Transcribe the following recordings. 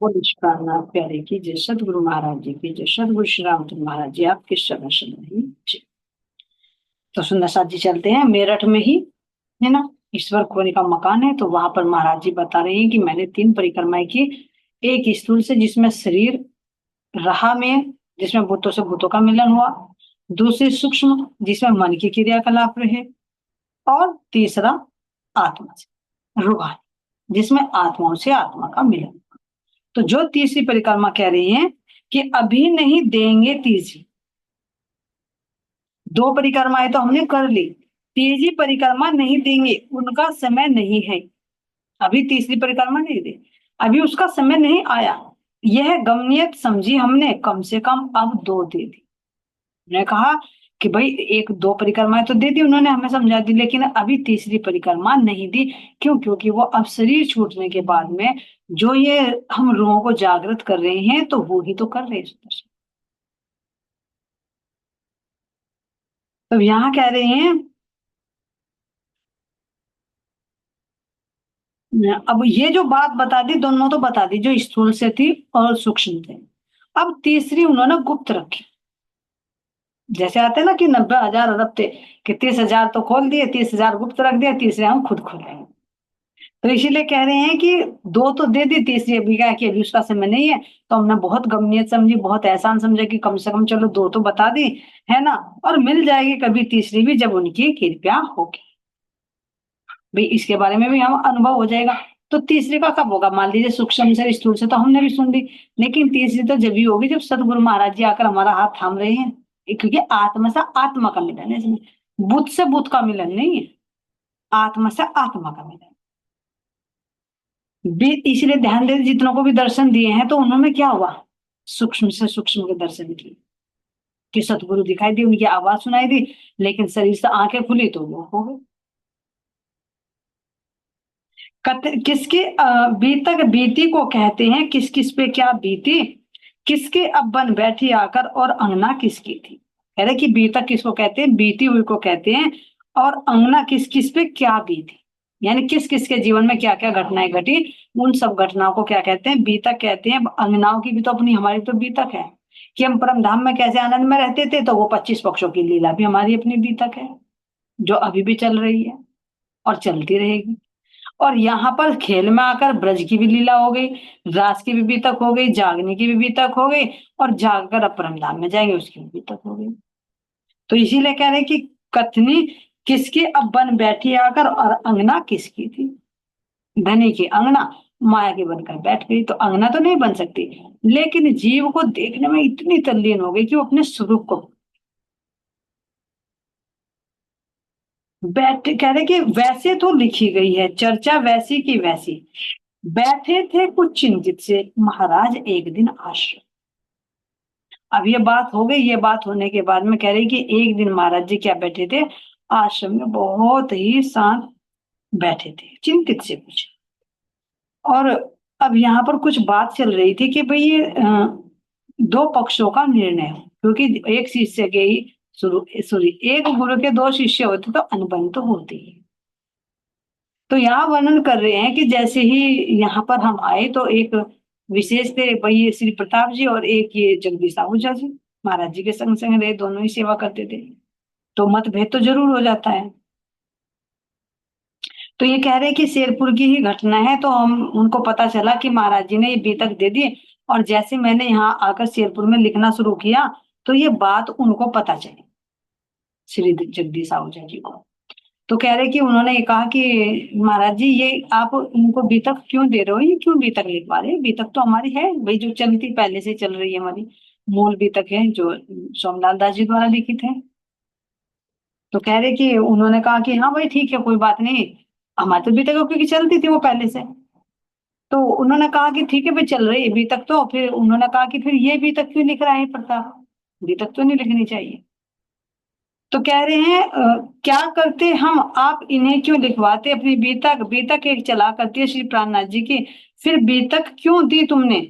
बोलो शुक्राना प्यारे की जय, सतगुरु महाराज जी की जय, सतगुरु श्री रामचंद्र महाराज जी आपके शरण शरण ही जय। तो सुंदर साथ जी चलते हैं मेरठ में ही, है ना। ईश्वर खोने का मकान है, तो वहां पर महाराज जी बता रहे हैं कि मैंने 3 परिक्रमाएं की। एक स्थूल से जिसमें शरीर रहा में, जिसमें भूतों से भूतों का मिलन हुआ। दूसरी सूक्ष्म, जिसमें मन की क्रियाकलाप रहे। और तीसरा आत्मा से रूहानी, जिसमें आत्माओं से आत्मा का मिलन। तो जो तीसरी परिक्रमा कह रही है कि अभी नहीं देंगे तीसरी। 2 परिक्रमाएं तो हमने कर ली, तीसरी परिक्रमा नहीं देंगे, उनका समय नहीं है। अभी तीसरी परिक्रमा नहीं दे, अभी उसका समय नहीं आया। यह गमनियत समझी हमने, कम से कम अब 2 दे दी। मैंने कहा कि भाई 1 2 परिक्रमाएं तो दे दी उन्होंने, हमें समझा दी, लेकिन अभी तीसरी परिक्रमा नहीं दी। क्यों? क्योंकि वो अब शरीर छूटने के बाद में जो ये हम रूहों को जागृत कर रहे हैं, तो वो ही तो कर रहे हैं। तो यहाँ कह रहे हैं, अब ये जो बात बता दी, दोनों तो बता दी, जो स्थूल से थी और सूक्ष्म थे। अब तीसरी उन्होंने गुप्त रखी। जैसे आते हैं ना कि 90,000 अरब थे, कि 30,000 तो खोल दिए, 30,000 गुप्त रख दिया, तीसरे हम खुद खोलेंगे। तो इसीलिए कह रहे हैं कि 2 तो दे दी, तीसरी अभी क्या कि अभी उसका समय नहीं है। तो हमने बहुत गम्यत समझी, बहुत एहसान समझा कि कम से कम चलो 2 तो बता दी, है ना। और मिल जाएगी कभी तीसरी भी, जब उनकी कृपा होगी। भाई इसके बारे में भी हम अनुभव हो जाएगा। तो तीसरे का कब होगा? मान लीजिए सूक्ष्म से स्थूल से तो हमने भी सुन ली, लेकिन तीसरी तो जब भी होगी जब सतगुरु महाराज जी आकर हमारा हाथ थाम रहे हैं। क्योंकि आत्मा से आत्मा का मिलन है इसमें, बुद्ध से बुद्ध का मिलन नहीं है, आत्मा से आत्मा का मिलन। इसलिए ध्यान दे, जितनों को भी दर्शन दिए हैं तो उन्होंने क्या हुआ? सूक्ष्म से सूक्ष्म के दर्शन किए, कि सतगुरु दिखाई दी, उनकी आवाज सुनाई दी, लेकिन शरीर से आंखें खुली तो वो हो गए। किसके बीतक बीती को कहते हैं, किस किस पे क्या बीती, किसके अब बन बैठी आकर, और अंगना किसकी थी। कह रहे कि बीतक किसको कहते हैं, बीती हुई को कहते हैं। और अंगना किस किस पे क्या बीती, यानी किस किस के जीवन में क्या क्या घटनाएं घटी, उन सब घटनाओं को क्या कहते हैं? बीतक कहते हैं। अब अंगनाओं की भी तो अपनी, हमारी तो बीतक है। कि हम परम धाम में कैसे आनंद में रहते थे, तो वो 25 पक्षों की लीला भी हमारी अपनी बीतक है, जो अभी भी चल रही है और चलती रहेगी। और यहाँ पर खेल में आकर ब्रज की भी लीला हो गई, रास की भी बीतक हो गई, जागने की भी बीतक हो गई, और जागकर अब परम धाम में जाएंगे उसकी भी बीतक हो गई। तो इसीलिए कह रहे हैं कि कथनी किसकी अब बन बैठी आकर, और अंगना किसकी थी। धनी की अंगना माया की बनकर बैठ गई, तो अंगना तो नहीं बन सकती। लेकिन जीव को देखने में इतनी तल्लीन हो गई कि वो अपने स्वरूप को बैठ, कह रहे कि वैसे तो लिखी गई है चर्चा वैसी की वैसी, बैठे थे कुछ चिंतित से महाराज एक दिन आश्रम। अब ये बात हो गई, ये बात होने के बाद में कह रही कि एक दिन महाराज जी क्या बैठे थे, आश्रम में बहुत ही शांत बैठे थे, चिंतित से कुछ। और अब यहाँ पर कुछ बात चल रही थी कि भाई ये 2 पक्षों का निर्णय हो, क्योंकि एक शिष्य के ही शुरू सॉरी एक गुरु के 2 शिष्य होते तो अनबन तो होती ही। तो यहाँ वर्णन कर रहे हैं कि जैसे ही यहाँ पर हम आए, तो एक विशेष थे भाई, ये श्री प्रताप जी और एक ये जगदीश आहूजा जी, महाराज जी के संग संग रहे, दोनों ही सेवा करते थे। तो मतभेद तो जरूर हो जाता है। तो ये कह रहे हैं कि शेरपुर की ही घटना है, तो हम उनको पता चला कि महाराज जी ने ये बीतक दे दी। और जैसे मैंने यहाँ आकर शेरपुर में लिखना शुरू किया, तो ये बात उनको पता चली, श्री जगदीश आहूजा जी को। तो कह रहे कि उन्होंने ये कहा कि महाराज जी ये आप इनको बीतक क्यों दे रहे हो, ये क्यों बीतक लिखवा रहे हैं? बीतक तो हमारी है भाई, जो चलती पहले से चल रही है, हमारी मूल बीतक है, जो सोमलाल दास जी द्वारा लिखित है। तो कह रहे कि उन्होंने कहा कि हाँ भाई ठीक है, कोई बात नहीं, हमारी तो बीतक क्योंकि चलती थी वो पहले से। तो उन्होंने कहा कि ठीक है भाई, चल रही है बीतक, तो फिर उन्होंने कहा कि फिर ये बीतक क्यों लिख रहा है प्रताप, बीतक तो नहीं लिखनी चाहिए। तो कह रहे हैं क्या करते हम, आप इन्हें क्यों लिखवाते अपनी बीतक, बीतक एक चला करती है श्री प्राणनाथ जी की, फिर बीतक क्यों दी तुमने?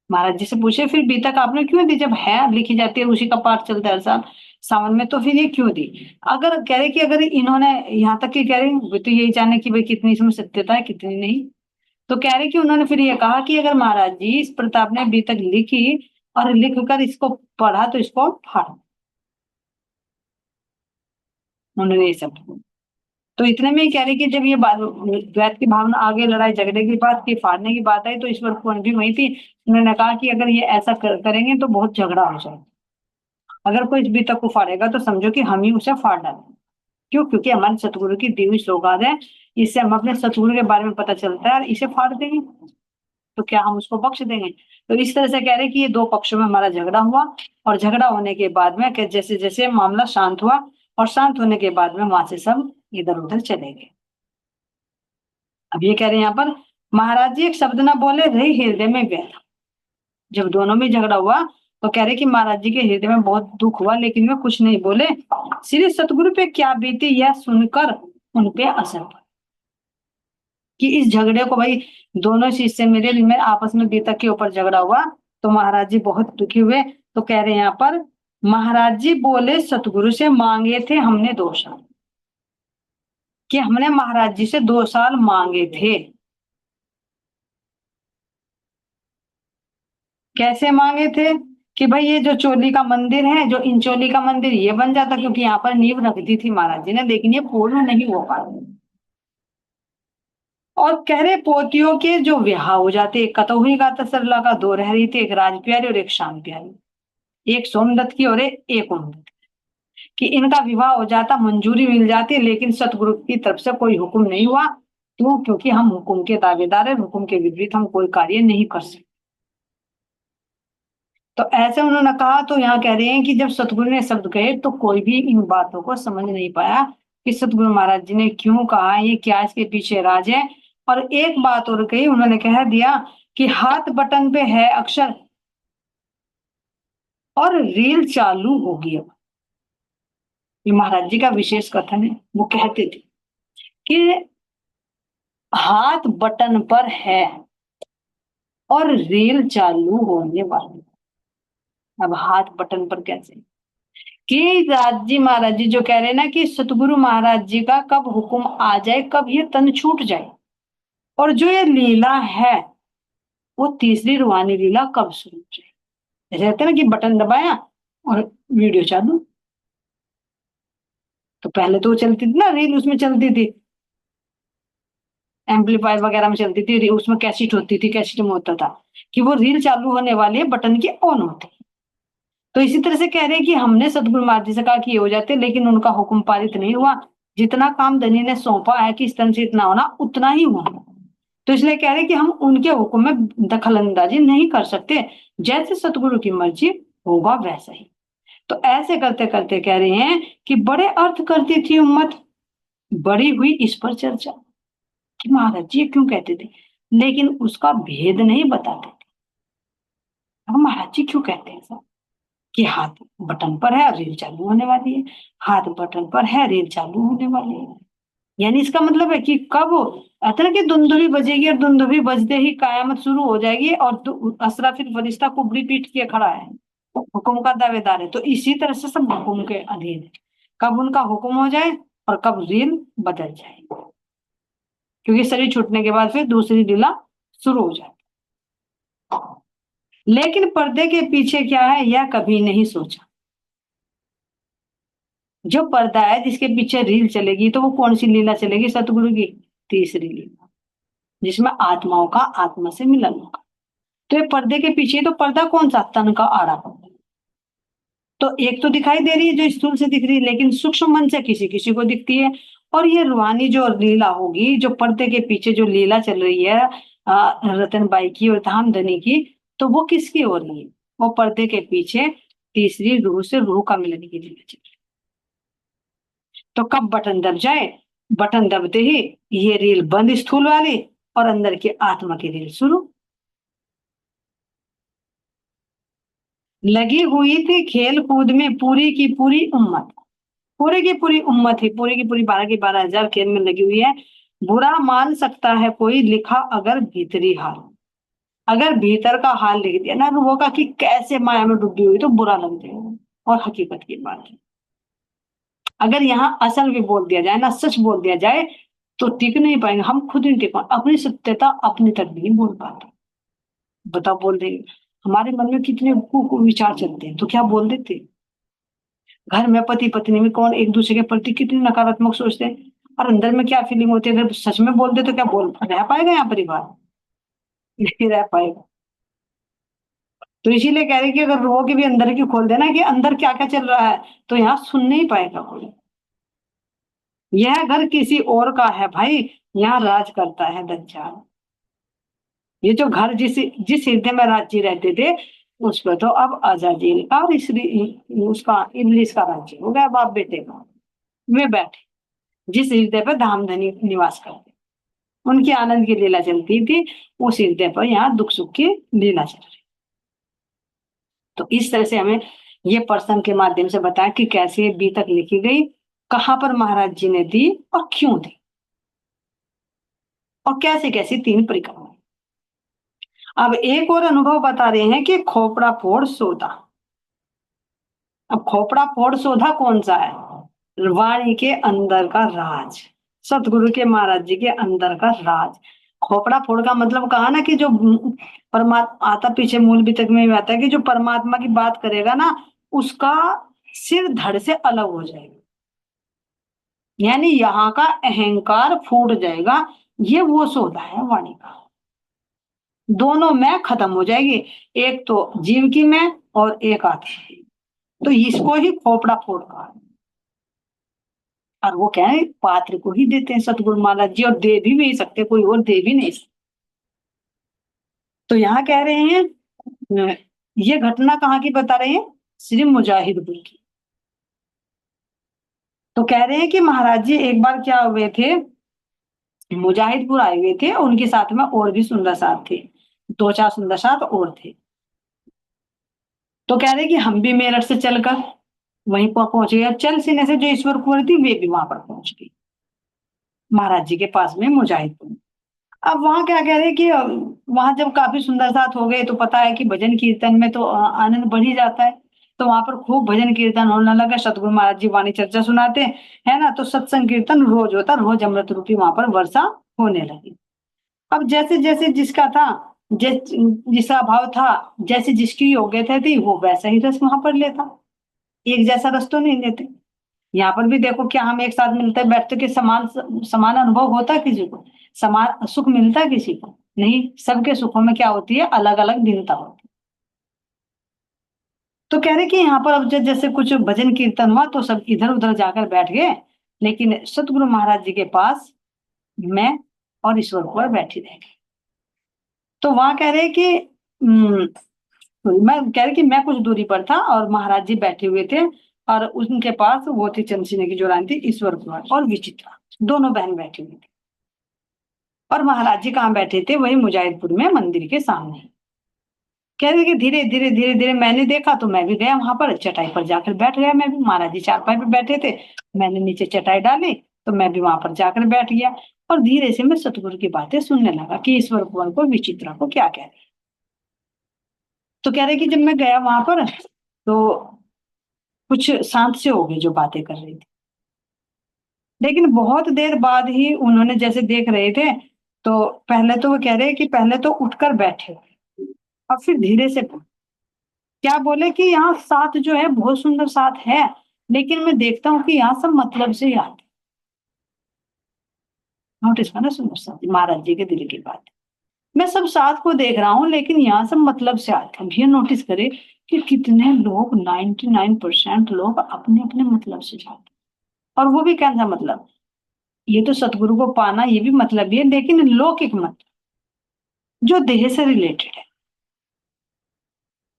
महाराज जी से पूछे फिर बीतक आपने क्यों दी, जब है लिखी जाती है, उसी का पाठ चलता है हर साल सावन में, तो फिर ये क्यों दी? अगर कह रहे कि अगर इन्होंने यहाँ तक कि कह रहे वे तो यही जाने कि भाई कितनी इसमें सत्यता है कितनी नहीं। तो कह रहे कि उन्होंने फिर ये कहा कि अगर महाराज जी इस प्रताप ने अभी तक लिखी और लिख कर इसको पढ़ा तो इसको फाड़, उन्होंने ये सब। तो इतने में ही कह रहे कि जब ये बात द्वैत की भावना आगे, लड़ाई झगड़े की बात की, फाड़ने की बात आई, तो ईश्वर कुंवर भी वही थी। उन्होंने कहा कि अगर ये ऐसा करेंगे तो बहुत झगड़ा हो जाएगा, अगर कोई इस बीतक को फाड़ेगा तो समझो कि हम ही उसे फाड़ डालेंगे। क्यों? क्योंकि हमारे सतगुरु की दी हुई सौगात है, इससे हम अपने सतगुरु के बारे में पता चलता है, और इसे फाड़ देंगे तो क्या हम उसको बख्श देंगे? तो इस तरह से कह रहे कि ये दो पक्षों में हमारा झगड़ा हुआ, और झगड़ा होने के बाद में जैसे जैसे मामला शांत हुआ, और शांत होने के बाद में वहां से सब इधर उधर चले गए। अब ये कह रहे हैं यहाँ पर, महाराज जी एक शब्द ना बोले, रही हृदय में व्यथा। जब दोनों में झगड़ा हुआ तो कह रहे कि महाराज जी के हृदय में बहुत दुख हुआ, लेकिन वे कुछ नहीं बोले। श्री सतगुरु पे क्या बीती यह सुनकर उन पे असर पड़ा, कि इस झगड़े को भाई, दोनों शिष्य मेरे में आपस में बीतक के ऊपर झगड़ा हुआ, तो महाराज जी बहुत दुखी हुए। तो कह रहे हैं यहाँ पर, महाराज जी बोले सतगुरु से मांगे थे हमने 2 साल, कि हमने महाराज जी से 2 साल मांगे थे। कैसे मांगे थे? कि भाई ये जो चोली का मंदिर है, जो इंचोली का मंदिर, ये बन जाता, क्योंकि यहाँ पर नींव रख दी थी महाराज जी ने, लेकिन ये पूर्ण नहीं हो पाया। और कह रहे पोतियों के जो विवाह हो जाते, एक कतहुई का सरला का, 2 रहरी थी, एक राज प्यारी और एक शाम प्यारी, एक सोमदत्त की और एक ओमदत्त, कि इनका विवाह हो जाता, मंजूरी मिल जाती, लेकिन सतगुरु की तरफ से कोई हुक्म नहीं हुआ। क्यों? क्योंकि हम हुक्म के दावेदार है, हुक्म के विपरीत हम कोई कार्य नहीं कर सकते। तो ऐसे उन्होंने कहा। तो यहाँ कह रहे हैं कि जब सतगुरु ने शब्द कहे तो कोई भी इन बातों को समझ नहीं पाया कि सतगुरु महाराज जी ने क्यों कहा, ये क्या इसके पीछे राज है। और एक बात और कही, उन्होंने कह दिया कि हाथ बटन पे है अक्षर और रील चालू होगी। अब ये महाराज जी का विशेष कथन है। वो कहते थे कि हाथ बटन पर है और रील चालू होने वाली। अब हाथ बटन पर कैसे? कि राज जी महाराज जी जो कह रहे हैं ना, कि सतगुरु महाराज जी का कब हुक्म आ जाए, कब ये तन छूट जाए, और जो ये लीला है वो तीसरी रूहानी लीला कब शुरू हो जाए। ऐसे रहते ना कि बटन दबाया और वीडियो चालू। तो पहले तो वो चलती थी ना रील, उसमें चलती थी, एम्पलीफायर वगैरह में चलती थी, उसमें कैसेट होती थी, कैसेट में होता था कि वो रील चालू होने वाली है, बटन की ऑन होती। तो इसी तरह से कह रहे हैं कि हमने सतगुरु महाराज जी से कहा कि ये हो जाते, लेकिन उनका हुक्म पारित नहीं हुआ। जितना काम धनी ने सौंपा है कि इस तरह से इतना होना, उतना ही हुआ। तो इसलिए कह रहे हैं कि हम उनके हुक्म में दखल अंदाजी नहीं कर सकते, जैसे सतगुरु की मर्जी होगा वैसा ही। तो ऐसे करते करते कह रहे हैं कि बड़े अर्थ करती थी उम्मत, बड़ी हुई इस पर चर्चा, कि महाराज जी ये क्यों कहते थे, लेकिन उसका भेद नहीं बताते थे। अब महाराज जी क्यों कहते हैं सब, कि हाथ बटन पर है और रील चालू होने वाली है, हाथ बटन पर है, रील चालू होने वाली है। यानी इसका मतलब है कि कब अतर की दुंदुभी बजेगी, और दुंदुभी बजते ही कयामत शुरू हो जाएगी, और असराफिल फरिश्ता कुबड़ी पीट किए खड़ा है, हुक्म का दावेदार है। तो इसी तरह से सब हुक्म के अधीन है, कब उनका हुक्म हो जाए और कब रील बदल जाए, क्योंकि शरीर छूटने के बाद फिर दूसरी लीला शुरू हो जाए। लेकिन पर्दे के पीछे क्या है यह कभी नहीं सोचा। जो पर्दा है जिसके पीछे रील चलेगी, तो वो कौन सी लीला चलेगी? सतगुरु की तीसरी लीला, जिसमें आत्माओं का आत्मा से मिलन होगा। तो ये पर्दे के पीछे, तो पर्दा कौन सा? तन का आड़ा पर्दा। तो एक तो दिखाई दे रही है जो स्थूल से दिख रही है, लेकिन सूक्ष्म मन से किसी किसी को दिखती है। और ये रूहानी जो लीला होगी, जो पर्दे के पीछे जो लीला चल रही है रतनबाई की और धामधनी की, तो वो किसकी हो रही है? वो पर्दे के पीछे तीसरी रूह से रूह का मिलन की लीला चल रही है। तो कब बटन दब जाए, बटन दबते ही ये रील बंद स्थूल वाली, और अंदर की आत्मा की रील शुरू। लगी हुई थी खेल कूद में पूरी की पूरी उम्मत, पूरी की पूरी उम्मत ही, पूरी की पूरी 12 की 12,000 खेल में लगी हुई है। बुरा मान सकता है कोई लिखा अगर भीतरी हाल, अगर भीतर का हाल लिख दिया ना रूह का, कि कैसे माया में डूबी हुई, तो बुरा लग जाएगा। और हकीकत की बात है, अगर यहाँ असल भी बोल दिया जाए ना, सच बोल दिया जाए, तो टिक नहीं पाएंगे, हम खुद नहीं टिक पाएंगे, अपनी सत्यता अपने तक भी नहीं बोल पाते। बताओ, बोल देंगे। हमारे मन में कितने विचार चलते हैं, तो क्या बोल देते। घर में पति पत्नी में कौन एक दूसरे के प्रति कितनी नकारात्मक सोचते हैं, और अंदर में क्या फीलिंग होती है, अगर सच में बोल दे तो क्या बोल रह पाएगा यहाँ परिवार, नहीं रह पाएगा। तो इसीलिए कह रहे हैं कि अगर रो के भी अंदर की खोल देना कि अंदर क्या क्या चल रहा है, तो यहाँ सुन नहीं पाएगा कोई। यह घर किसी और का है भाई, यहाँ राज करता है दज्जाल। ये जो घर जिस जिस हृदय में राज्य रहते थे, उस पर तो अब अजाजिल का और उसका इब्लिस का राज्य हो गया, बाप बेटे का। वे बैठे जिस हृदय पर धामधनी निवास करते, उनकी आनंद की लीला चलती थी, उस हृदय पर यहाँ दुख सुख की लीला चल रही। तो इस तरह से हमें ये प्रश्न के माध्यम से बताया कि कैसे बीतक लिखी गई, कहाँ पर महाराज जी ने दी और क्यों दी, और कैसे कैसे तीन परिक्रमा। अब एक और अनुभव बता रहे हैं कि खोपड़ा फोड़ सौदा। अब खोपड़ा फोड़ सौदा कौन सा है, वाणी के अंदर का राज, सतगुरु के महाराज जी के अंदर का राज। खोपड़ा फोड़ का मतलब कहा ना कि जो परमात्मा आता, पीछे मूल बीतक में भी आता है कि जो परमात्मा की बात करेगा ना, उसका सिर धड़ से अलग हो जाएगा, यानी यहाँ का अहंकार फूट जाएगा। ये वो सौदा है वाणी का, दोनों में खत्म हो जाएगी, एक तो जीव की में और एक आत्मा की। तो इसको ही खोपड़ा फोड़ कहा है। और वो क्या है, पात्र को ही देते हैं सतगुरु महाराज जी, और दे भी नहीं सकते, कोई और दे भी नहीं सकते। तो यहाँ कह रहे हैं ये घटना कहाँ की बता रहे हैं, श्री मुजाहिदपुर की। तो कह रहे हैं कि महाराज जी एक बार क्या हुए थे, मुजाहिदपुर आए हुए थे, उनके साथ में और भी सुंदर साथ थे, दो चार सुंदर साथ और थे। तो कह रहे हैं कि हम भी मेरठ से चलकर वहीं पर पहुंच गए, चल सीने से जो ईश्वर कुंवर थी वे भी वहां पर पहुंच गई, महाराज जी के पास में मुजाहिदपुर। अब वहां क्या कह रहे हैं कि वहां जब काफी सुंदर साथ हो गए, तो पता है कि भजन कीर्तन में तो आनंद बढ़ ही जाता है। तो वहां पर खूब भजन कीर्तन होने लगा, सतगुरु महाराज जी वाणी चर्चा सुनाते है ना, तो सत्संग कीर्तन रोज होता, रोज अमृत रूपी वहां पर वर्षा होने लगी। अब जैसे जैसे जिसका था, जिसका भाव था, जैसे जिसकी योग्यता थी, वो वैसा ही रस वहां पर लेता, एक जैसा रस तो नहीं लेते। यहाँ पर भी देखो, क्या हम एक साथ मिलते बैठते कि समान समान अनुभव होता है किसी को, समान सुख मिलता है किसी को नहीं, सबके सुखों में क्या होती है, अलग अलग भिन्नता होती है। तो कह रहे कि यहाँ पर अब जैसे कुछ भजन कीर्तन हुआ तो सब इधर उधर जाकर बैठ गए, लेकिन सतगुरु महाराज जी के पास मैं और ईश्वर को बैठी रह गई। तो वहां कह रहे कि मैं कह रही कि मैं कुछ दूरी पर था और महाराज जी बैठे हुए थे, और उनके पास वो थी चंद्रसिंह की जो रानी थी, ईश्वर कुमार और विचित्रा, दोनों बहन बैठी हुई थी। और महाराज जी कहाँ बैठे थे, वही मुजाहिदपुर में मंदिर के सामने। कह रहे कि धीरे धीरे धीरे धीरे मैंने देखा, तो मैं भी गया वहां पर, चटाई पर जाकर बैठ गया मैं भी, महाराज जी चारपाई पर बैठे थे, मैंने नीचे चटाई डाली, तो मैं भी वहां पर जाकर बैठ गया। और धीरे से मैं सतगुरु की बातें सुनने लगा कि ईश्वर कुमार को विचित्रा को क्या कह रहे। तो कह रहे कि जब मैं गया वहां पर, तो कुछ शांत से हो गए जो बातें कर रही थी, लेकिन बहुत देर बाद ही उन्होंने जैसे देख रहे थे, तो पहले तो वो कह रहे हैं कि पहले तो उठकर बैठे और फिर धीरे से बोले। क्या बोले कि यहाँ साथ जो है बहुत सुंदर साथ है, लेकिन मैं देखता हूँ कि यहाँ सब मतलब से ही आते। नोटिस करना, सुंदर साथ महाराज जी के दिल की बात, मैं सब साथ को देख रहा हूँ, लेकिन यहाँ सब मतलब से आते हैं। ये नोटिस करे कि कितने लोग, 99% लोग अपने अपने मतलब से जाते हैं। और वो भी कैसा मतलब, ये तो सतगुरु को पाना ये भी मतलब ही है, लेकिन लौकिक मतलब जो देह से रिलेटेड है।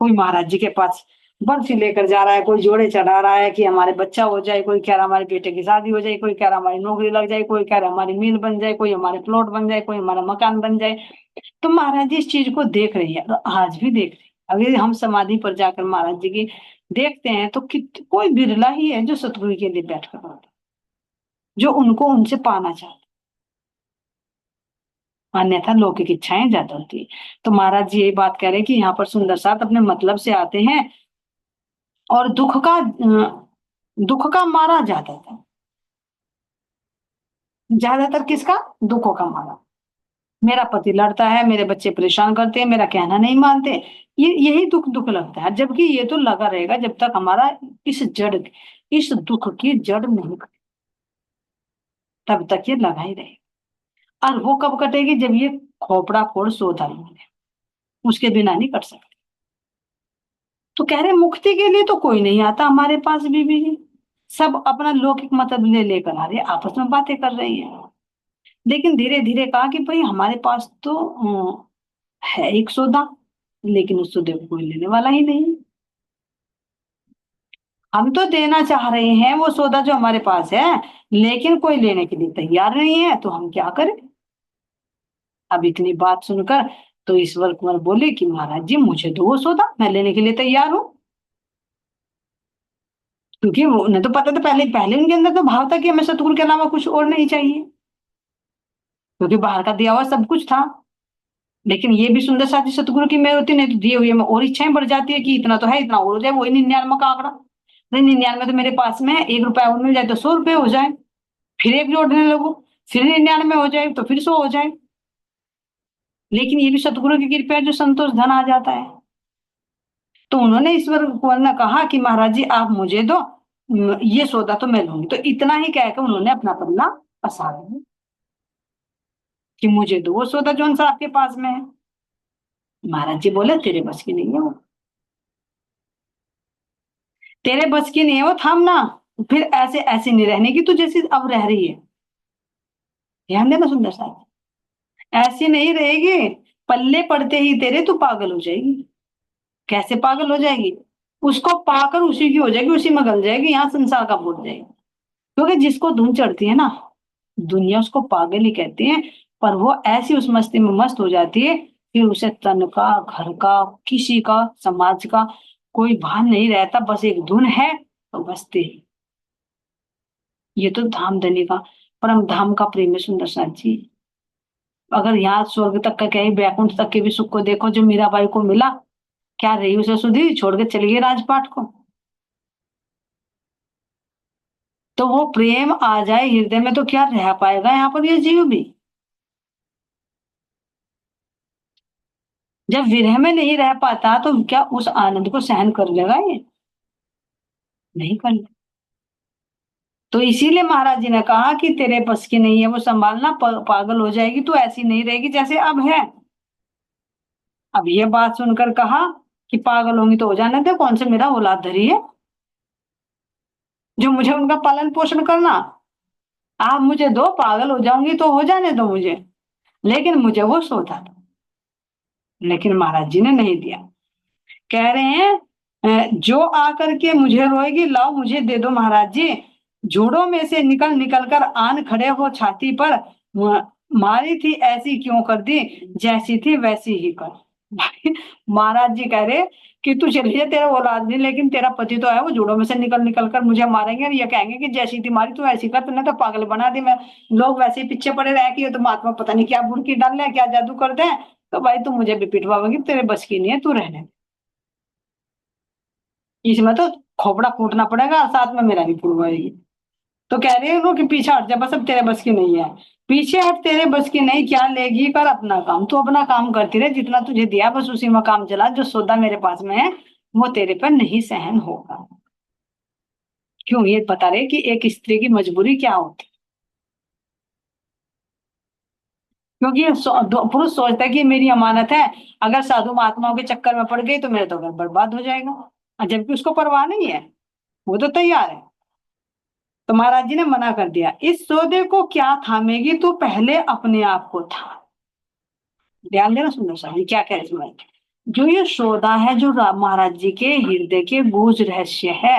कोई महाराज जी के पास बर्फी लेकर जा रहा है, कोई जोड़े चढ़ा रहा है कि हमारे बच्चा हो जाए, कोई कह रहा हमारे बेटे की शादी हो जाए, कोई कह रहा हमारी नौकरी लग जाए, कोई कह रहा हमारी मिल बन जाए, कोई हमारे प्लॉट बन जाए, कोई हमारा मकान बन जाए। तो महाराज जी इस चीज को देख रही है, और आज भी देख रही है। अगर हम समाधि पर जाकर महाराज जी की देखते हैं, तो कोई बिरला ही है जो सतगुरु के लिए बैठ कर होता, जो उनको उनसे पाना चाहता, अन्यथा लौकिक इच्छाएं ज्यादा होती है। तो महाराज जी यही बात कह रहे हैं कि यहाँ पर सुंदर साथ अपने मतलब से आते हैं, और दुख का मारा जाता था। ज्यादातर किसका? दुखों का मारा। मेरा पति लड़ता है, मेरे बच्चे परेशान करते हैं, मेरा कहना नहीं मानते, ये यही दुख दुख लगता है। जबकि ये तो लगा रहेगा जब तक हमारा इस जड़, इस दुख की जड़ नहीं कटे, तब तक ये लगा ही रहेगा। और वो कब कटेगी? जब ये खोपड़ा फोड़ सौदा मिले, उसके बिना नहीं कट सकती। तो कह रहे मुक्ति के लिए तो कोई नहीं आता हमारे पास बीबी जी, सब अपना लौकिक मतलब ले लेकर आ रहे हैं, आपस में बातें कर रही हैं। लेकिन धीरे धीरे कहा कि भाई हमारे पास तो है एक सौदा, लेकिन उस सौदे को कोई लेने वाला ही नहीं। हम तो देना चाह रहे हैं वो सौदा जो हमारे पास है, लेकिन कोई लेने के लिए तैयार नहीं है, तो हम क्या करें? अब इतनी बात सुनकर तो ईश्वर कुंवर बोले कि महाराज जी मुझे दो वो सौदा, मैं लेने के लिए तैयार हूँ। क्योंकि उन्हें तो पता था, पहले पहले उनके अंदर तो भाव था कि हमें सतगुरु के अलावा कुछ और नहीं चाहिए, क्योंकि बाहर का दिया हुआ सब कुछ था। लेकिन ये भी सुंदर साथी सतगुरु की मेहर होती, नहीं तो दिए हुए में और इच्छाएं बढ़ जाती है कि इतना तो है, इतना और हो जाए, वही 99 का आंकड़ा। नहीं, 99 तो मेरे पास में है, 1 रुपया और मिल जाए तो 100 रुपये हो जाए, फिर एक जोड़ने लगो, फिर 99 हो जाए तो फिर 100 हो जाए। लेकिन ये भी सतगुरु की कृपा है जो संतोष धन आ जाता है। तो उन्होंने ईश्वर कुंवर ने कहा कि महाराज जी आप मुझे दो, ये सौदा तो मैं लूंगी। तो इतना ही कहकर उन्होंने अपना पल्ला पसार दिया कि मुझे दो वो सौदा जो सा आपके पास में है। महाराज जी बोले तेरे बस की नहीं है वो, तेरे बस की नहीं है वो, थामना। फिर ऐसे ऐसे नहीं रहने की तू जैसी अब रह रही है। ध्यान देना सुंदर साहब, ऐसी नहीं रहेगी, पल्ले पड़ते ही तेरे तू पागल हो जाएगी। कैसे पागल हो जाएगी? उसको पाकर उसी की हो जाएगी, उसी में गल जाएगी, यहाँ संसार का भूल जाएगी। क्योंकि जिसको धुन चढ़ती है ना, दुनिया उसको पागल ही कहती है। पर वो ऐसी उस मस्ती में मस्त हो जाती है कि उसे तन का, घर का, किसी का, समाज का कोई भान नहीं रहता, बस एक धुन है तो बसते ही। ये तो धाम धनी का, परम धाम का प्रेम है सुंदर साथ जी। अगर यहाँ स्वर्ग तक का कहीं बैकुंठ तक के भी सुख को देखो जो मीराबाई को मिला, क्या रही उसे सुधी, छोड़ के चली गई राजपाट को। तो वो प्रेम आ जाए हृदय में तो क्या रह पाएगा यहाँ पर ये जीव भी? जब विरह में नहीं रह पाता तो क्या उस आनंद को सहन कर लेगा ये? नहीं कर ले। तो इसीलिए महाराज जी ने कहा कि तेरे बस की नहीं है वो संभालना, पागल हो जाएगी तो ऐसी नहीं रहेगी जैसे अब है। अब ये बात सुनकर कहा कि पागल होंगी तो हो जाने दे, कौन से मेरा औलाद धरी है जो मुझे उनका पालन पोषण करना। आप मुझे दो, पागल हो जाऊंगी तो हो जाने दो मुझे, लेकिन मुझे वो सौदा दो। लेकिन महाराज जी ने नहीं दिया। कह रहे हैं जो आकर के मुझे रोएगी लाओ मुझे दे दो महाराज जी, जोड़ों में से निकल निकल कर आन खड़े हो छाती पर, मारी थी ऐसी क्यों कर दी, जैसी थी वैसी ही कर। भाई महाराज जी कह रहे कि तू चलिए तेरा औलाद नहीं, लेकिन तेरा पति तो है, वो जोड़ों में से निकल निकल कर मुझे मारेंगे और ये कहेंगे कि जैसी थी मारी तू ऐसी कर, तूने तो पागल बना दी। मैं लोग वैसे ही पीछे पड़े रह कि ये तो महात्मा पता नहीं क्या बुड़की डाल रहे हैं, क्या जादू कर दे। तो भाई तू मुझे भी पिटवाओगी, तेरे बस की नहीं है, तू रहने दे। इसमें तो खोपड़ा फूटना पड़ेगा, साथ में मेरा भी फूटवाएगी। तो कह रही है वो कि पीछे हट जा, बस अब तेरे बस की नहीं है। पीछे हट, तेरे बस की नहीं, क्या लेगी, कर अपना काम, तू अपना काम करती रहे, जितना तुझे दिया बस उसी में काम चला, जो सौदा मेरे पास में है वो तेरे पर नहीं सहन होगा। क्यों? ये बता रहे कि एक स्त्री की मजबूरी क्या होती। क्योंकि ये पुरुष सोचता है कि मेरी अमानत है, अगर साधु महात्माओं के चक्कर में पड़ गई तो मेरा तो घर बर्बाद हो जाएगा। और जबकि उसको परवाह नहीं है, वो तो तैयार है। तो महाराज जी ने मना कर दिया, इस सौदे को क्या थामेगी तू, पहले अपने आप को था। ध्यान देना सुंदर साहब, ये क्या कह रहे इसमें, जो ये सौदा है जो महाराज जी के हृदय के गूढ़ रहस्य है,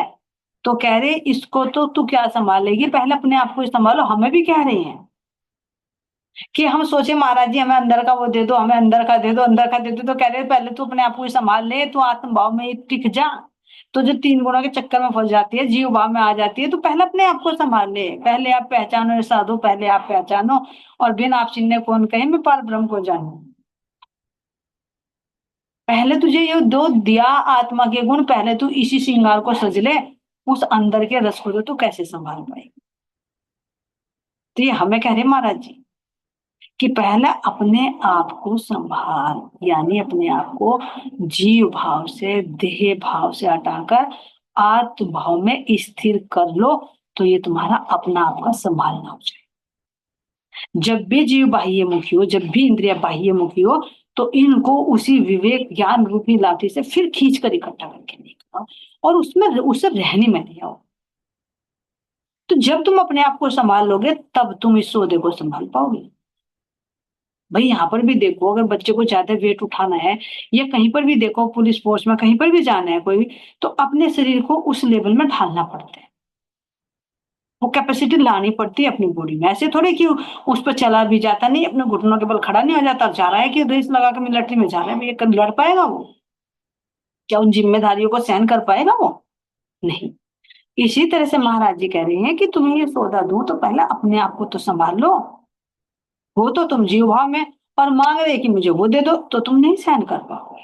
तो कह रहे इसको तो तू क्या संभालेगी, पहले अपने आप को संभालो। हमें भी कह रहे हैं कि हम सोचे महाराज जी हमें अंदर का वो दे दो, हमें अंदर का दे दो, अंदर का दे दो, तो कह रहे पहले तू अपने आप को ही संभाल ले, तू आत्म भाव में ही टिक जा। तो जो 3 गुणों के चक्कर में फंस जाती है, जीव भाव में आ जाती है, तो पहले अपने आप को संभाल ले। पहले आप पहचानो ये साधु, पहले आप पहचानो, और बिन आप चिन्ह कौन कहे मैं पार ब्रह्म को जानू। पहले तुझे ये दो दिया आत्मा के गुण, पहले तू इसी श्रृंगार को सज ले, उस अंदर के रस को तो तू कैसे संभाल पाएगी। तो ये हमें कह रहे महाराज जी कि पहले अपने आप को संभाल, यानी अपने आप को जीव भाव से, देह भाव से हटाकर आत्म भाव में स्थिर कर लो, तो ये तुम्हारा अपना आप का संभालना हो जाए। जब भी जीव बाह्य मुखी हो, जब भी इंद्रिया बाह्य मुखी हो, तो इनको उसी विवेक ज्ञान रूपी लाठी से फिर खींच कर इकट्ठा करके निकालो और उसमें उसे रहने में नहीं आओ। तो जब तुम अपने आप को संभाल लोगे तब तुम इस सौदे को संभाल पाओगे। भाई यहाँ पर भी देखो, अगर बच्चे को ज्यादा वेट उठाना है या कहीं पर भी देखो, पुलिस फोर्स में कहीं पर भी जाना है कोई भी, तो अपने शरीर को उस लेवल में ढालना पड़ता है, वो कैपेसिटी लानी पड़ती है अपनी बॉडी में। ऐसे थोड़े कि उस पर चला भी जाता नहीं, अपने घुटनों के बल खड़ा नहीं हो जाता, जा रहा है कि रेस लगा के मिलिट्री में जा रहा है, ये कभी लड़ पाएगा वो? क्या उन जिम्मेदारियों को सहन कर पाएगा वो? नहीं। इसी तरह से महाराज जी कह रहे हैं कि तुम्हें ये सौदा दूं तो पहले अपने आप को तो संभाल लो। हो तो तुम जीव भाव में और मांग रहे कि मुझे वो दे दो, तो तुम नहीं सहन कर पाओगे।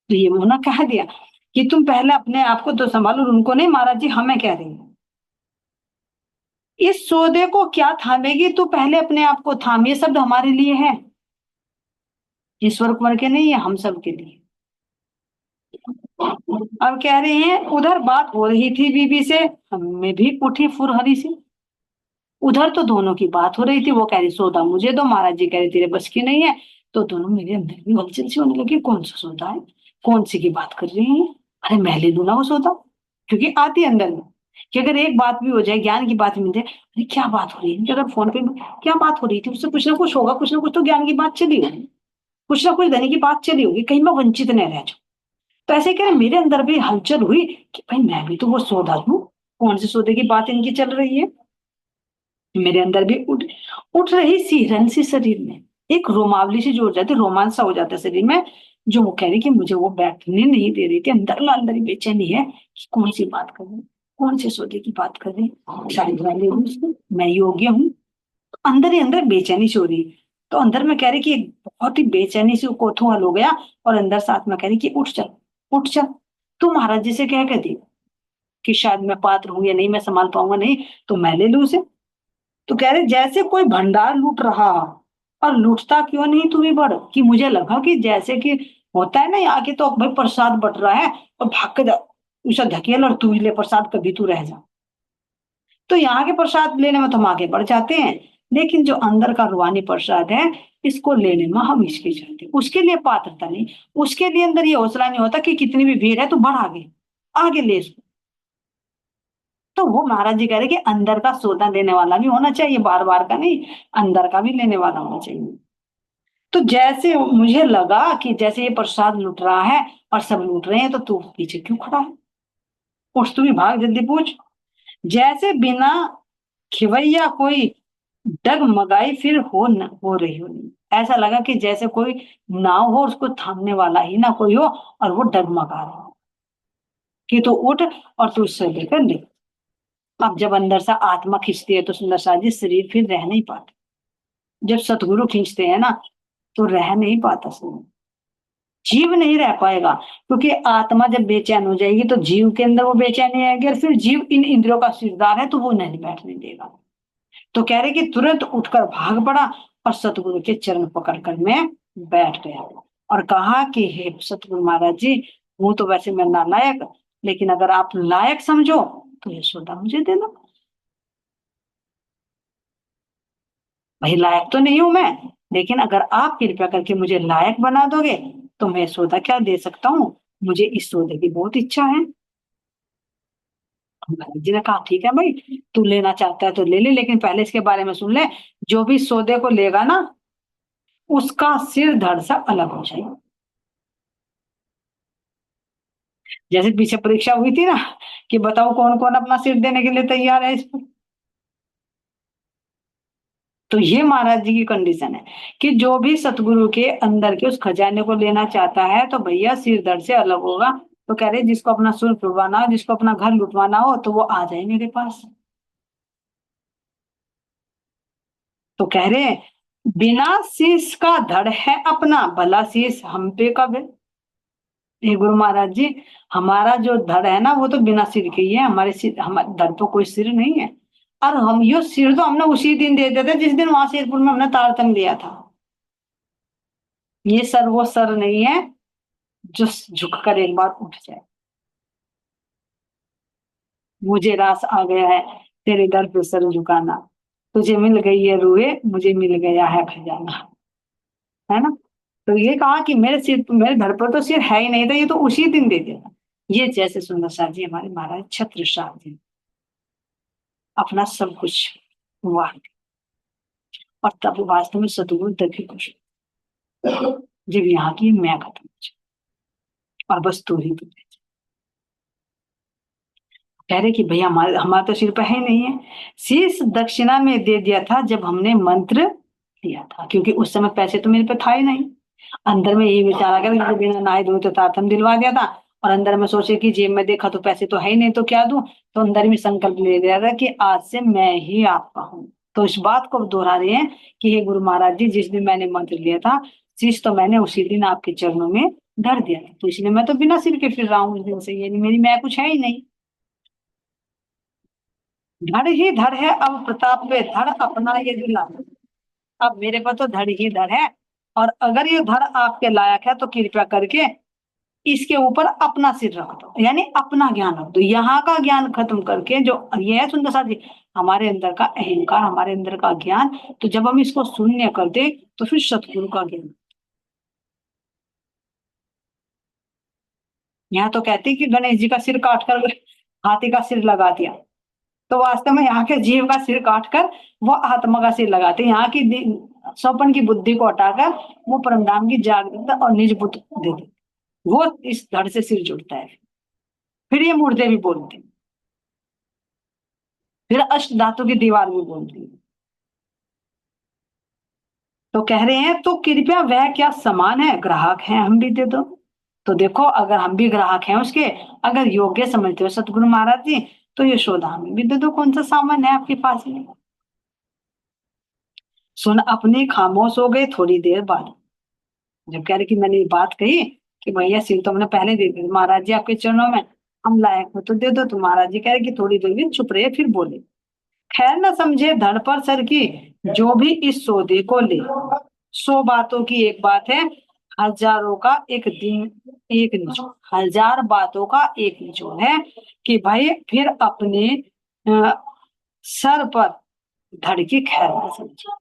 तो ये उन्होंने कह दिया कि तुम पहले अपने आप को तो संभालो, उनको नहीं, महाराज जी हमें कह रही है। इस सौदे को क्या थामेगी, तू पहले अपने आप को थाम। ये शब्द हमारे लिए है, ईश्वर कुंवर के नहीं है, हम सब के लिए। अब कह रहे हैं उधर बात हो रही थी बीबी से, हमें भी उठी फुरहरी से। उधर तो दोनों की बात हो रही थी, वो कह रही सौदा मुझे दो, महाराज जी कह रहे तेरे बस की नहीं है। तो दोनों मेरे अंदर भी हलचल सी होने लगी, कौन सा सौदा है, कौन सी की बात कर रही है? अरे मैं ले लू ना वो सौदा, क्योंकि आती है अंदर में कि अगर एक बात भी हो जाए, ज्ञान की बात मिल जाए, अरे क्या बात हो रही है, अगर फोन पे क्या बात हो रही थी, उससे कुछ ना कुछ होगा, कुछ ना कुछ तो ज्ञान की बात चली होगी, कुछ ना कुछ धनी की बात चली होगी, कहीं मैं वंचित न रह जाऊं। तो ऐसे कह रहे मेरे अंदर भी हलचल हुई कि भाई मैं भी तो वो सौदा दूं, कौन से सौदे की बात इनकी चल रही है। मेरे अंदर भी उठ उठ रही सिहरन सी शरीर में, एक रोमावली सी जो हो जाती, रोमांस सा हो जाता है शरीर में, जो वो कह रही कि मुझे वो बैठने नहीं दे रही थी, अंदर में अंदर ही बेचैनी है कि कौन सी बात कर रही, कौन से सौदे की बात कर रही, शायद मैं ले लूं उसको, मैं योग्य हूँ। तो अंदर ही अंदर बेचैनी सी हो रही। तो अंदर में कह रही कि एक बहुत ही बेचैनी सी कोतूहल हो गया, और अंदर साथ में कह रही कि उठ चल, उठ चल। तू महाराज जी से कह दी कि शायद मैं पात्र हूं या नहीं, मैं संभाल पाऊंगा नहीं, तो मैं ले लू उसे। तो कह रहे जैसे कोई भंडार लूट रहा, और लूटता क्यों नहीं तू भी बढ़, कि मुझे लगा कि जैसे कि होता है ना, यहाँ के तो भाई प्रसाद बट रहा है और भाग के उसे धकेल और तू ही ले प्रसाद, कभी तू रह जा। तो यहाँ के प्रसाद लेने में तो हम आगे बढ़ जाते हैं, लेकिन जो अंदर का रूहानी प्रसाद है, इसको लेने में हम हिचकिचाते हैं, उसके लिए पात्रता नहीं, उसके लिए अंदर ये हौसला नहीं होता कि कितनी भी भीड़ है तो बढ़ आगे, आगे ले इसको। तो वो महाराज जी कह रहे कि अंदर का सौदा लेने वाला भी होना चाहिए, बार बार का नहीं, अंदर का भी लेने वाला होना चाहिए। तो जैसे मुझे लगा कि जैसे ये प्रसाद लूट रहा है और सब लूट रहे हैं, तो तू पीछे क्यों खड़ा है, उठ तू भी भाग, जल्दी पूछ। जैसे बिना खिवैया कोई डगमगाई फिर हो रही हो नहीं, ऐसा लगा कि जैसे कोई नाव हो, उसको थामने वाला ही ना कोई हो, और वो डगमगा रहा हो कि तू उठ और तू उससे लेकर ले। अब जब अंदर से आत्मा खींचती है तो सुंदर सा जी शरीर फिर रह नहीं पाता, जब सतगुरु खींचते हैं ना तो रह नहीं पाता शरीर, जीव नहीं रह पाएगा, क्योंकि आत्मा जब बेचैन हो जाएगी तो जीव के अंदर वो बेचैनी आएगी, और फिर जीव इन इंद्रियों का सिरदार है तो वो नहीं बैठने देगा। तो कह रहे कि तुरंत उठकर भाग पड़ा और सतगुरु के चरण पकड़कर मैं बैठ गया, और कहा कि हे सतगुरु महाराज जी, हूं तो वैसे मैं नालायक, लेकिन अगर आप लायक समझो तो ये सौदा मुझे देना। भाई लायक तो नहीं हूं मैं, लेकिन अगर आप कृपया करके मुझे लायक बना दोगे तो मैं सौदा क्या दे सकता हूँ, मुझे इस सौदे की बहुत इच्छा है। महाराज जी ने कहा ठीक है भाई, तू लेना चाहता है तो ले ले, लेकिन पहले इसके बारे में सुन ले, जो भी सौदे को लेगा ना उसका सिर धड़ से अलग हो जाए। जैसे पीछे परीक्षा हुई थी ना, कि बताओ कौन कौन अपना सिर देने के लिए तैयार है इस पर। तो ये महाराज जी की कंडीशन है कि जो भी सतगुरु के अंदर के उस खजाने को लेना चाहता है तो भैया सिर धड़ से अलग होगा। तो कह रहे जिसको अपना सुर लुटवाना हो, जिसको अपना घर लुटवाना हो, तो वो आ जाए मेरे पास। तो कह रहे बिना शीश का धड़ है अपना, भला शीश हम पे कब है। ये गुरु महाराज जी, हमारा जो धड़ है ना वो तो बिना सिर के ही है, हमारे सिर, हमारे धड़ पे कोई सिर नहीं है। और हम यो सिर तो हमने उसी दिन दे दिया था जिस दिन वहां शेरपुर में हमने तारतम लिया था। ये सर वो सर नहीं है जो झुक कर एक बार उठ जाए। मुझे रास आ गया है तेरे दर पे सर झुकाना, तुझे मिल गई है रूए, मुझे मिल गया है खजाना। है ना। तो ये कहा कि मेरे सिर, मेरे घर पर तो सिर है ही नहीं था, ये तो उसी दिन दे दिया था। ये जैसे सुंदर शाह जी हमारे महाराज छत्र शाह जी अपना सब कुछ हुआ। और तब वास्तव में सतगुरु तक ही खुश हुए, जब यहाँ की मैं खत्म हो जाए और बस तू ही तू रह जाए। कह रहे कि भैया हमारे हमारा तो सिर पे है नहीं है। शीश दक्षिणा में दे दिया था जब हमने मंत्र लिया था, क्योंकि उस समय पैसे तो मेरे पे था ही नहीं। अंदर में यही विचार आ गया कि बिना नहाए धोए तो तारतम दिलवा दिया था, और अंदर में सोचे कि जेब में देखा तो पैसे तो है ही नहीं, तो क्या दूं। तो अंदर में संकल्प ले लिया था कि आज से मैं ही आपका हूँ। तो इस बात को दोहरा रहे हैं कि हे गुरु महाराज जी, जिस दिन मैंने मंत्र लिया था, शीश तो मैंने उसी दिन आपके चरणों में धर दिया था, तो इसलिए मैं तो बिना सिर के फिर रहा हूँ उस दिन से, ये मेरी मैं कुछ है ही नहीं। धड़ ही धड़ है अब प्रताप पे धड़ अपना ये दिला, अब मेरे पर तो धड़ ही धड़ है। और अगर ये धड़ आपके लायक है तो कृपया करके इसके ऊपर अपना सिर रख दो, यानी अपना ज्ञान रख दो, यहाँ का ज्ञान खत्म करके। जो ये है सुंदर साथी, हमारे अंदर का अहंकार, हमारे अंदर का ज्ञान, तो जब हम इसको शून्य कर दे तो फिर सतगुरु का ज्ञान। यहाँ तो कहते हैं कि गणेश जी का सिर काट कर हाथी का सिर लगा दिया, तो वास्तव में यहाँ के जीव का सिर काट कर वो आत्मा का सिर लगाते हैं। यहाँ की सौपन की बुद्धि को हटाकर वो परमधाम की जागृत और निज बुद्ध दे देते, वो इस धड़ से सिर जुड़ता है। फिर ये मुर्दे भी बोलते हैं, फिर अष्ट धातु की दीवार भी बोलती है। तो कह रहे हैं तो कृपया वह क्या समान है, ग्राहक है हम भी दे दो। तो देखो अगर हम भी ग्राहक हैं उसके, अगर योग्य समझते हो सतगुरु महाराज जी, तो यशोदा हमें भी दे दो, कौन सा सामान है आपके पास में। सुन अपनी खामोश हो गए थोड़ी देर बाद, जब कह रहे कि मैंने ये बात कही कि भैया सिर तो हमने पहले दे दिया महाराज जी आपके चरणों में, हम लायक हो तो दे दो, तो महाराज जी कह रहे कि थोड़ी देर भी चुप रहे, फिर बोले खैर न समझे धड़ पर सर की, जो भी इस सौदे को ले। 100 बातों की एक बात है, हजारों का एक दिन एक निचोड़, 1000 बातों का एक निचोड़ है कि भाई फिर अपने अ, सर पर धड़ की खैर न समझे।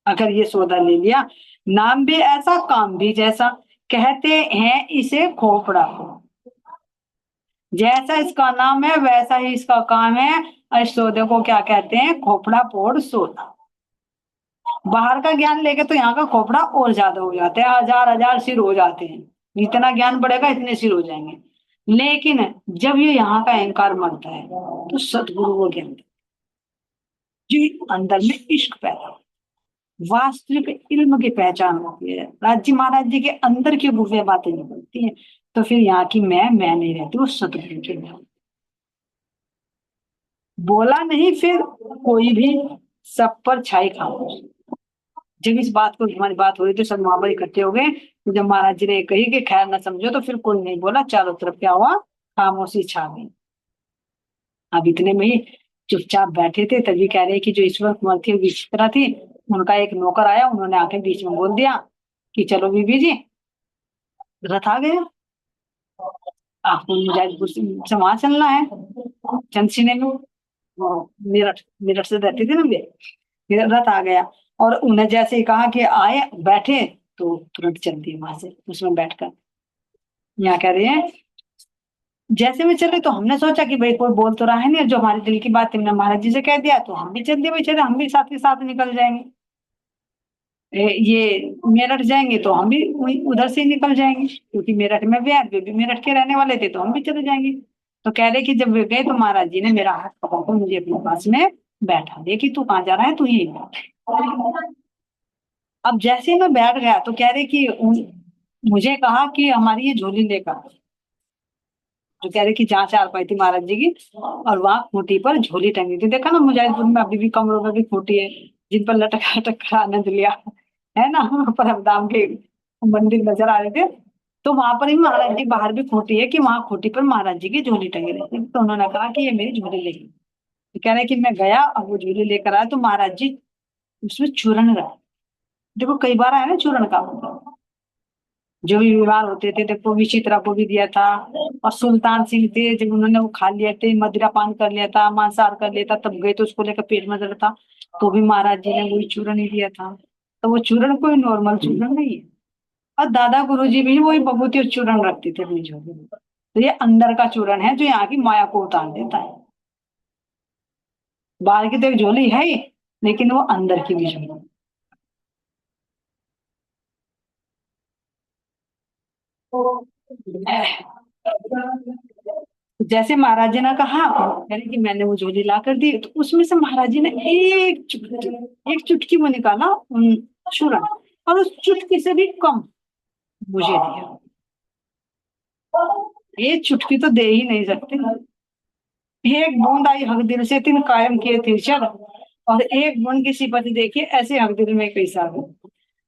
अगर ये सौदा ले लिया, नाम भी ऐसा काम भी जैसा, कहते हैं इसे खोपड़ा को, जैसा इसका नाम है वैसा ही इसका काम है। और इस सौदे को क्या कहते हैं, खोपड़ा पोड़ सौदा। बाहर का ज्ञान लेके तो यहाँ का खोपड़ा और ज्यादा हो जाता है, 1000 1000 सिर हो जाते हैं, जितना ज्ञान बढ़ेगा इतने सिर हो जाएंगे। लेकिन जब ये यहाँ का अहंकार मरता है तो सतगुरु को ज्ञान जी अंदर में इश्क पैदा हो, वास्तविक इल्म की पहचान होती है, राज्य महाराज जी के अंदर की गुफे बातें निकलती हैं। तो फिर यहाँ की मैं नहीं रहती, वो सतगुरु की मैं। बोला नहीं फिर कोई भी, सब पर छाई खामोश। जब इस बात को हमारी बात हो रही तो सब वहां पर इकट्ठे हो गए, तो जब महाराज जी ने कही कि खैर ना समझो, तो फिर कोई नहीं बोला, चारों तरफ क्या हुआ, खामोशी छा गई। अब इतने में ही चुपचाप बैठे थे, तभी कह रहे कि जो ईश्वर कुंवर थी विचित्रा थी, उनका एक नौकर आया, उन्होंने आके बीच में बोल दिया कि चलो बीबी जी रथ आ गया, आपको मुजाहिदपुर से वहां चलना है चंदसीने में। वो मेरठ मेरठ से रहती थी ना मेरा रथ आ गया। और उन्हें जैसे ही कहा कि आए बैठे, तो तुरंत चल दिए वहां से उसमें बैठकर। यहाँ कह रहे हैं जैसे में चले, तो हमने सोचा कि भाई कोई बोल तो रहा है नहीं, जो हमारे दिल की बात हमने महाराज जी से कह दिया, तो हम भी चल दिए भाई, चले हम भी साथ के साथ निकल जाएंगे। ये मेरठ जाएंगे तो हम भी उधर से ही निकल जाएंगे, क्योंकि मेरठ में वे भी मेरठ के रहने वाले थे, तो हम भी चले जाएंगे। तो कह रहे कि जब वे गए तो महाराज जी ने मेरा हाथ पकड़ कर मुझे अपने पास में बैठा दिया कि तू कहाँ जा रहा है, तू यही बैठ। अब जैसे ही मैं बैठ गया तो कह रहे कि मुझे कहा कि हमारी ये झोली लेकर, जो कह रहे कि जहाँ चार पाई थी महाराज जी की, और वहां खूंटी पर झोली टंगी थी। देखा ना मुजाहिदपुर में अभी भी कमरों में भी खूंटी है जिन पर लटक लटक कर आनंद लिया, है ना। परमधाम के मंदिर नजर आ रहे थे, तो वहां पर ही महाराज जी बाहर भी खूंटी है कि वहां खूंटी पर महाराज जी की झोली टंगी रहती है। तो उन्होंने कहा कि ये मेरी झोली लेगी। तो कह रहे हैं कि मैं गया, अब वो झूले लेकर आया तो महाराज जी उसमें चूर्ण रहा। देखो कई बार आया ना चूर्ण का मतलब, जो भी विवाह होते थे देखो विचित्रा को भी दिया था। और सुल्तान सिंह थे, जब उन्होंने वो खा लिया थे, मदिरा पान कर लिया था, मांसाहार कर लिया था, तब गए तो उसको लेकर पेट में दर्द था, तो भी महाराज जी ने वही चूर्ण ही दिया था। तो वो चूर्ण कोई नॉर्मल चूर्ण नहीं है। और दादा गुरु जी भी वही बभूति और चूर्ण रखते थे अपनी झोली में। तो ये अंदर का चूर्ण है जो यहाँ की माया को उतार देता है। बाहर की तो एक झोली है ही, लेकिन वो अंदर की भी झोली है। जैसे महाराज जी ने कहा, यानी कि मैंने वो झोली ला कर दी, तो उसमें से महाराज जी ने एक चुटकी वो निकाला चूर्ण, और उस चुटकी से भी कम मुझे दिया। ये चुटकी तो दे ही नहीं सकते। एक बूंद आई हक दिल से तिन कायम किए तिरछद, और एक बूंद की सिपत देखिए ऐसे हक दिल में कैसा हो।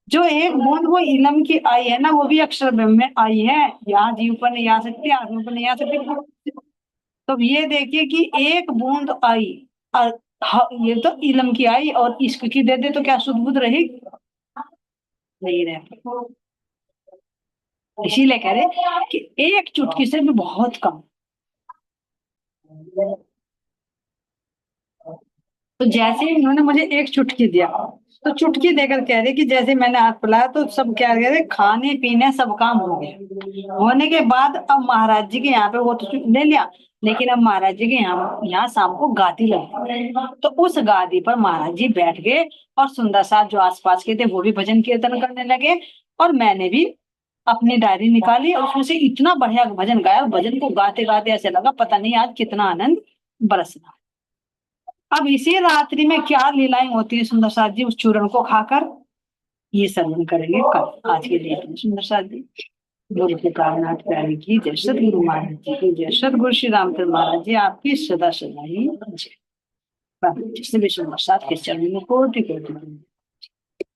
जो एक बूंद वो इलम की आई है ना, वो भी अक्षर ब्रह्म में आई है। यहाँ जीव पर नहीं आ सकती, आत्मा पर नहीं आ सकती। तो ये देखिए कि एक बूंद आई, और ये तो इलम की आई, और इश्क की दे दे तो क्या शुद्ध बुद्ध रहेगी? नहीं रह। इसीलिए कह रहे कि एक चुटकी से भी बहुत कम। तो जैसे ही उन्होंने मुझे एक चुटकी दिया, तो चुटकी देकर कह रहे कि जैसे मैंने हाथ फैलाया तो सब क्या कह रहे, खाने पीने सब काम हो गया। होने के बाद अब महाराज जी के यहाँ पे वो तो ले लिया, लेकिन अब महाराज जी के यहाँ यहाँ शाम को गादी लगी। तो उस गादी पर महाराज जी बैठ गए, और सुंदर सा जो आसपास के थे वो भी भजन कीर्तन करने लगे। और मैंने भी अपनी डायरी निकाली, और उसमें से इतना बढ़िया भजन गाया, भजन को गाते गाते ऐसे लगा पता नहीं आज कितना आनंद बरसना। अब इसी रात्रि में क्या लीलाएं होती है सुंदर साथ जी उस चूर्ण को खाकर, ये सर्वन करेंगे कल। आज के लिए इतना। सुंदर साथ जी, गुरु के प्राणनाथ प्यारे की जय, सतगुरु महाराज जी की जय, सतगुरु श्री रामचंद्र महाराज जी आपकी सदा सदा ही जय। जिसने भी सुंदर साथ के चरण में कोटि कोटि